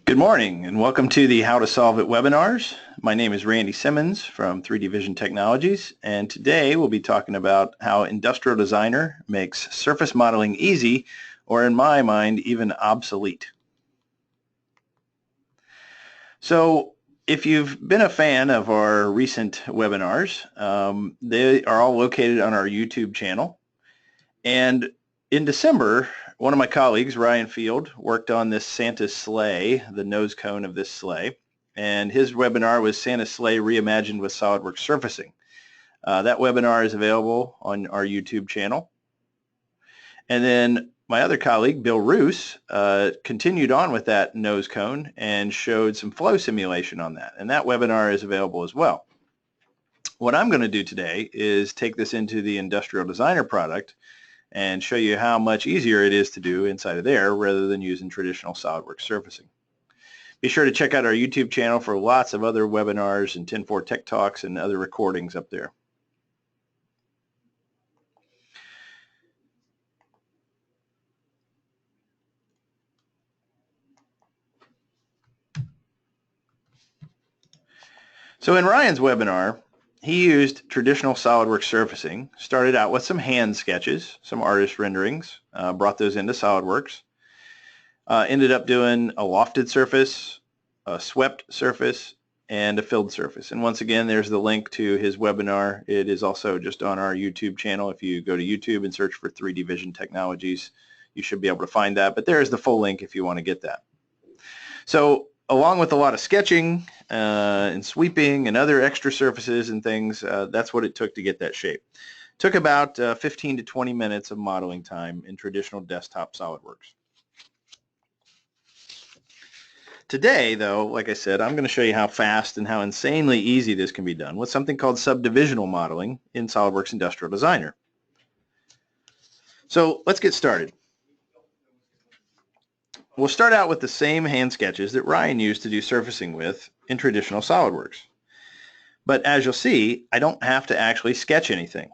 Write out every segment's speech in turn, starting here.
Good morning and welcome to the How to Solve It webinars. My name is Randy Simmons from 3D Vision Technologies, and today we'll be talking about how Industrial Designer makes surface modeling easy, or in my mind, even obsolete. So if you've been a fan of our recent webinars, they are all located on our YouTube channel. And in December, one of my colleagues, Ryan Field, worked on this Santa sleigh, the nose cone of this sleigh, and his webinar was Santa Sleigh Reimagined with SOLIDWORKS Surfacing. That webinar is available on our YouTube channel. And then my other colleague, Bill Roos, continued on with that nose cone and showed some flow simulation on that, and that webinar is available as well. What I'm going to do today is take this into the Industrial Designer product and show you how much easier it is to do inside of there rather than using traditional SOLIDWORKS surfacing. Be sure to check out our YouTube channel for lots of other webinars and 10-4 Tech Talks and other recordings up there. So in Ryan's webinar, he used traditional SOLIDWORKS surfacing, started out with some hand sketches, some artist renderings, brought those into SOLIDWORKS, ended up doing a lofted surface, a swept surface, and a filled surface. And once again, there's the link to his webinar. It is also just on our YouTube channel. If you go to YouTube and search for 3D Vision Technologies, you should be able to find that. But there's the full link if you want to get that. So along with a lot of sketching and sweeping and other extra surfaces and things, that's what it took to get that shape. It took about 15 to 20 minutes of modeling time in traditional desktop SOLIDWORKS. Today, though, like I said, I'm going to show you how fast and how insanely easy this can be done with something called subdivisional modeling in SOLIDWORKS Industrial Designer. So let's get started. We'll start out with the same hand sketches that Ryan used to do surfacing with in traditional SOLIDWORKS. But as you'll see, I don't have to actually sketch anything.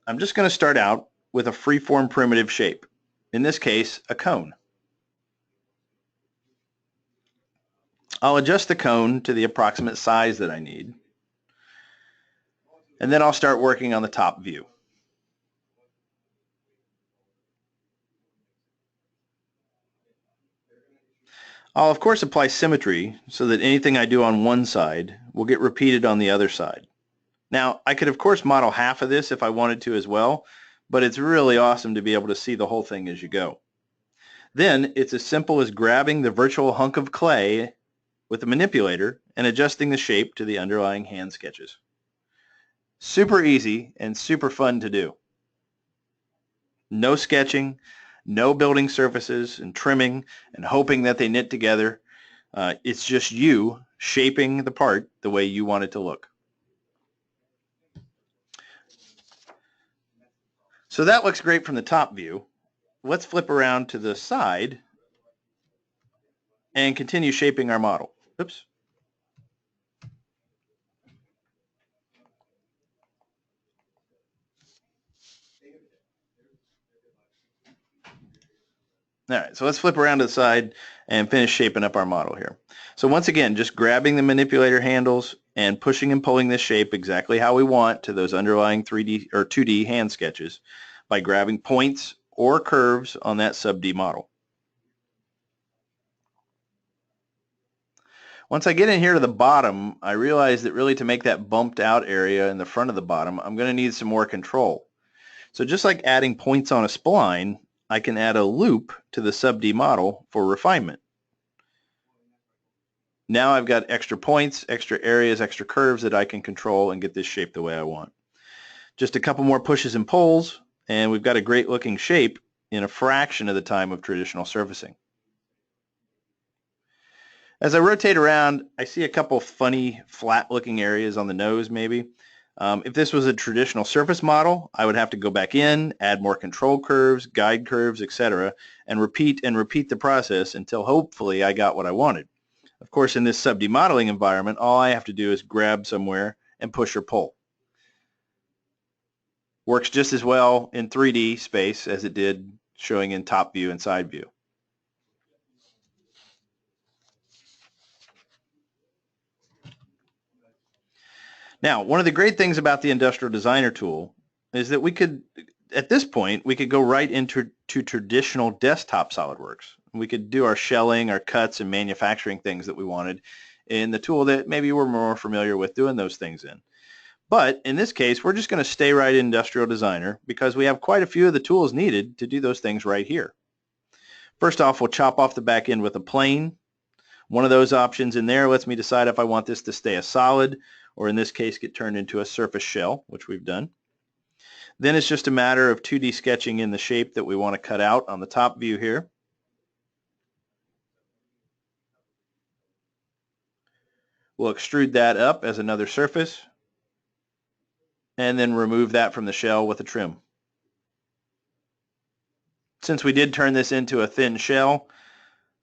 I'm just going to start out with a freeform primitive shape, in this case, a cone. I'll adjust the cone to the approximate size that I need, and then I'll start working on the top view. I'll of course apply symmetry so that anything I do on one side will get repeated on the other side. Now, I could of course model half of this if I wanted to as well, but it's really awesome to be able to see the whole thing as you go. Then it's as simple as grabbing the virtual hunk of clay with a manipulator and adjusting the shape to the underlying hand sketches. Super easy and super fun to do. No sketching, no building surfaces and trimming and hoping that they knit together. It's just you shaping the part the way you want it to look. So that looks great from the top view. Let's flip around to the side and continue shaping our model. Oops. All right, so let's flip around to the side and finish shaping up our model here. So once again, just grabbing the manipulator handles and pushing and pulling this shape exactly how we want to those underlying 3D or 2D hand sketches by grabbing points or curves on that sub-D model. Once I get in here to the bottom, I realize that really to make that bumped out area in the front of the bottom, I'm going to need some more control. So just like adding points on a spline, I can add a loop to the sub-D model for refinement. Now I've got extra points, extra areas, extra curves that I can control and get this shape the way I want. Just a couple more pushes and pulls, and we've got a great looking shape in a fraction of the time of traditional surfacing. As I rotate around, I see a couple funny flat looking areas on the nose maybe. If this was a traditional surface model, I would have to go back in, add more control curves, guide curves, etc., and repeat the process until hopefully I got what I wanted. Of course, in this sub-D modeling environment, all I have to do is grab somewhere and push or pull. Works just as well in 3D space as it did showing in top view and side view. Now, one of the great things about the Industrial Designer tool is that we could, at this point, we could go right into traditional desktop SOLIDWORKS. We could do our shelling, our cuts, and manufacturing things that we wanted in the tool that maybe we're more familiar with doing those things in. But in this case, we're just going to stay right in Industrial Designer because we have quite a few of the tools needed to do those things right here. First off, we'll chop off the back end with a plane. One of those options in there lets me decide if I want this to stay a solid, or in this case get turned into a surface shell, which we've done. Then it's just a matter of 2D sketching in the shape that we want to cut out on the top view here. We'll extrude that up as another surface and then remove that from the shell with a trim. Since we did turn this into a thin shell,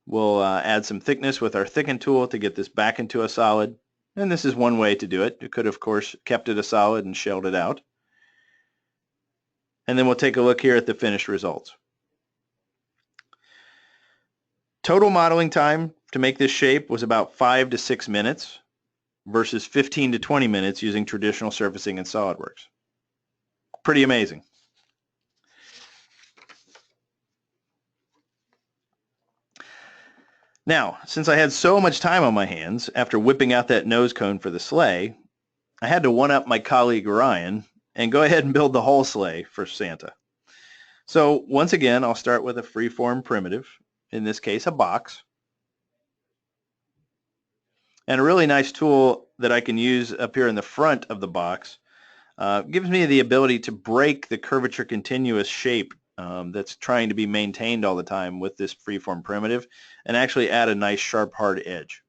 we'll add some thickness with our thicken tool to get this back into a solid. And this is one way to do it. You could, of course, kept it a solid and shelled it out. And then we'll take a look here at the finished results. Total modeling time to make this shape was about 5 to 6 minutes versus 15 to 20 minutes using traditional surfacing in SOLIDWORKS. Pretty amazing. Now, since I had so much time on my hands after whipping out that nose cone for the sleigh, I had to one-up my colleague Ryan and go ahead and build the whole sleigh for Santa. So once again, I'll start with a freeform primitive, in this case a box. And a really nice tool that I can use up here in the front of the box gives me the ability to break the curvature continuous shape that's trying to be maintained all the time with this freeform primitive and actually add a nice sharp hard edge.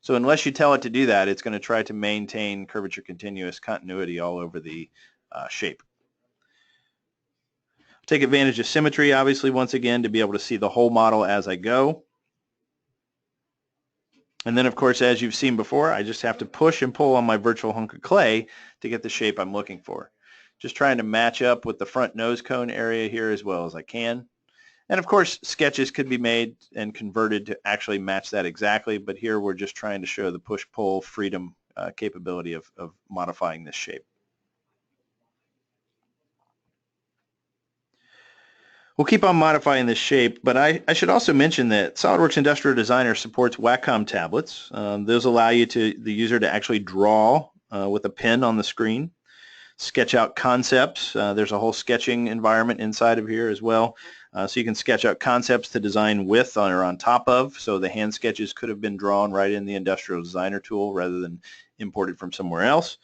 So unless you tell it to do that, it's going to try to maintain curvature continuous continuity all over the shape. Take advantage of symmetry, obviously, once again, to be able to see the whole model as I go. And then, of course, as you've seen before, I just have to push and pull on my virtual hunk of clay to get the shape I'm looking for. Just trying to match up with the front nose cone area here as well as I can. And of course, sketches could be made and converted to actually match that exactly, but here we're just trying to show the push-pull freedom capability of modifying this shape. We'll keep on modifying this shape, but I should also mention that SOLIDWORKS Industrial Designer supports Wacom tablets. Those allow the user to actually draw with a pen on the screen, sketch out concepts. There's a whole sketching environment inside of here as well. So you can sketch out concepts to design with or on top of. So the hand sketches could have been drawn right in the Industrial Designer tool rather than imported from somewhere else.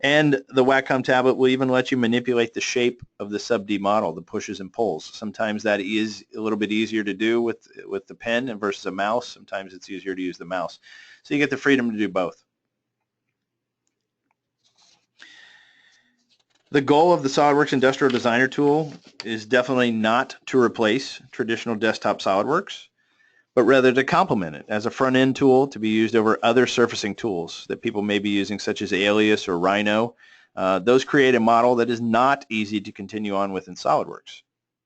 And the Wacom tablet will even let you manipulate the shape of the sub-D model, the pushes and pulls. Sometimes that is a little bit easier to do with the pen versus a mouse. Sometimes it's easier to use the mouse. So you get the freedom to do both. The goal of the SOLIDWORKS Industrial Designer tool is definitely not to replace traditional desktop SOLIDWORKS, but rather to complement it as a front-end tool to be used over other surfacing tools that people may be using, such as Alias or Rhino. Those create a model that is not easy to continue on with in SOLIDWORKS.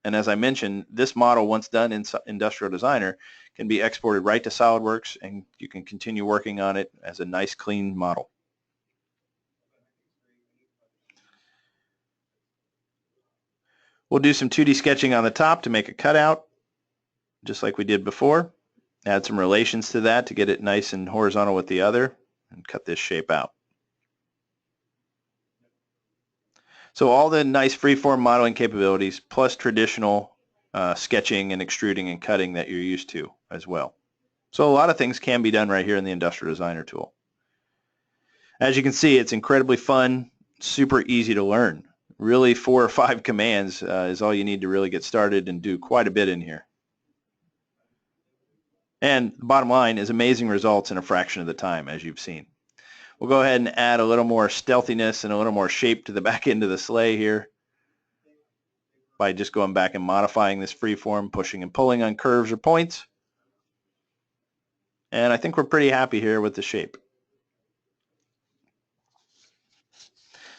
And as I mentioned, this model, once done in Industrial Designer, can be exported right to SOLIDWORKS, and you can continue working on it as a nice, clean model. We'll do some 2D sketching on the top to make a cutout, just like we did before. Add some relations to that to get it nice and horizontal with the other, and cut this shape out. So all the nice freeform modeling capabilities plus traditional sketching and extruding and cutting that you're used to as well. So a lot of things can be done right here in the Industrial Designer tool. As you can see, it's incredibly fun, super easy to learn. Really 4 or 5 commands is all you need to really get started and do quite a bit in here. And the bottom line is amazing results in a fraction of the time, as you've seen. We'll go ahead and add a little more stealthiness and a little more shape to the back end of the sleigh here by just going back and modifying this freeform, pushing and pulling on curves or points. And I think we're pretty happy here with the shape.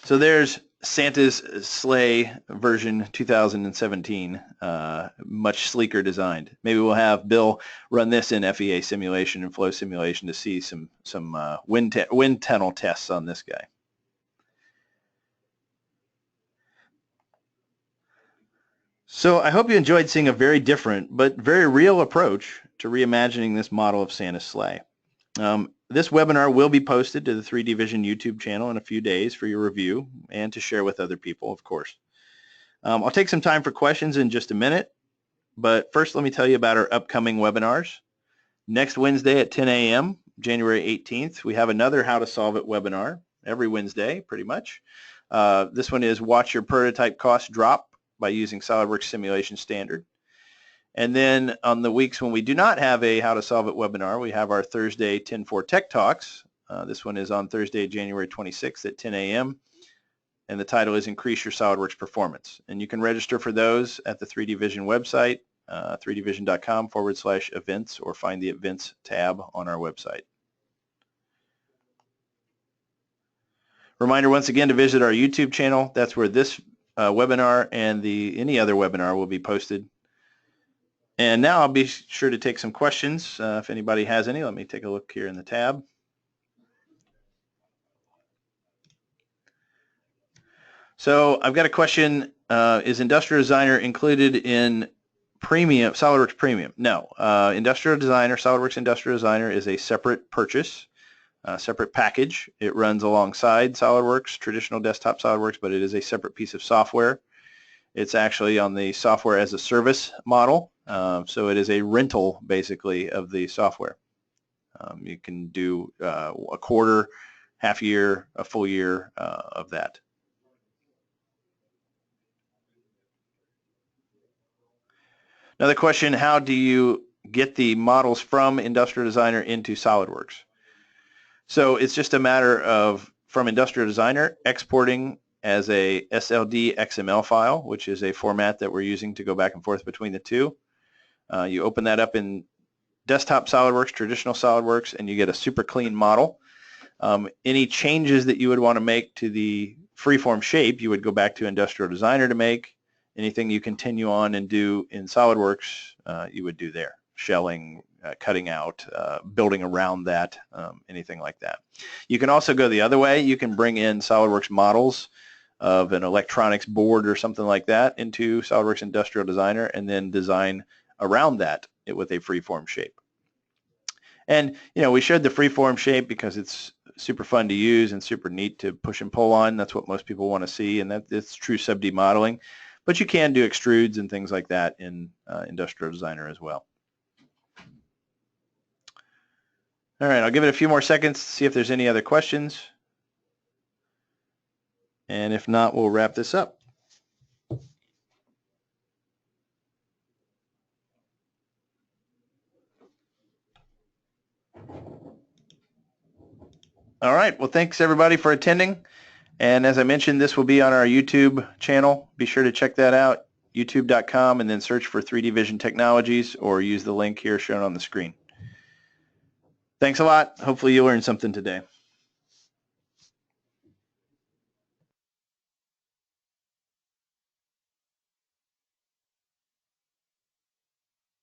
So there's Santa's sleigh version 2017, much sleeker designed. Maybe we'll have Bill run this in FEA simulation and flow simulation to see some wind tunnel tests on this guy. So I hope you enjoyed seeing a very different but very real approach to reimagining this model of Santa's sleigh. This webinar will be posted to the 3D Vision YouTube channel in a few days for your review and to share with other people, of course. I'll take some time for questions in just a minute, but first let me tell you about our upcoming webinars. Next Wednesday at 10 a.m., January 18th, we have another How to Solve It webinar every Wednesday, pretty much. This one is Watch Your Prototype Cost Drop by using SOLIDWORKS Simulation Standard. And then on the weeks when we do not have a How to Solve It webinar, we have our Thursday 10-4 Tech Talks. This one is on Thursday, January 26th at 10 a.m. And the title is Increase Your SOLIDWORKS Performance. And you can register for those at the 3D Vision website, 3dvision.com/events, or find the events tab on our website. Reminder once again to visit our YouTube channel. That's where this webinar and any other webinar will be posted. And now I'll be sure to take some questions if anybody has any. Let me take a look here in the tab. So I've got a question. Is Industrial Designer included in Premium, SOLIDWORKS Premium? No. Industrial Designer, SOLIDWORKS Industrial Designer is a separate purchase, separate package. It runs alongside SOLIDWORKS, traditional desktop SOLIDWORKS, but it is a separate piece of software. It's actually on the software as a service model, so it is a rental, basically, of the software. You can do a quarter, half year, a full year of that. Another question, how do you get the models from Industrial Designer into SOLIDWORKS? So it's just a matter of, from Industrial Designer, exporting as a SLD XML file, which is a format that we're using to go back and forth between the two. You open that up in desktop SOLIDWORKS, traditional SOLIDWORKS, and you get a super clean model. Any changes that you would want to make to the freeform shape, you would go back to Industrial Designer to make. Anything you continue on and do in SOLIDWORKS, you would do there. Shelling, cutting out, building around that, anything like that. You can also go the other way. You can bring in SOLIDWORKS models of an electronics board or something like that into SOLIDWORKS Industrial Designer and then design around that with a freeform shape. And we showed the freeform shape because it's super fun to use and super neat to push and pull on. That's what most people want to see, and that's true sub-D modeling. But you can do extrudes and things like that in Industrial Designer as well. All right, I'll give it a few more seconds to see if there's any other questions. And if not, we'll wrap this up. All right, well, thanks everybody for attending. And as I mentioned, this will be on our YouTube channel. Be sure to check that out, youtube.com, and then search for 3D Vision Technologies or use the link here shown on the screen. Thanks a lot. Hopefully you learned something today.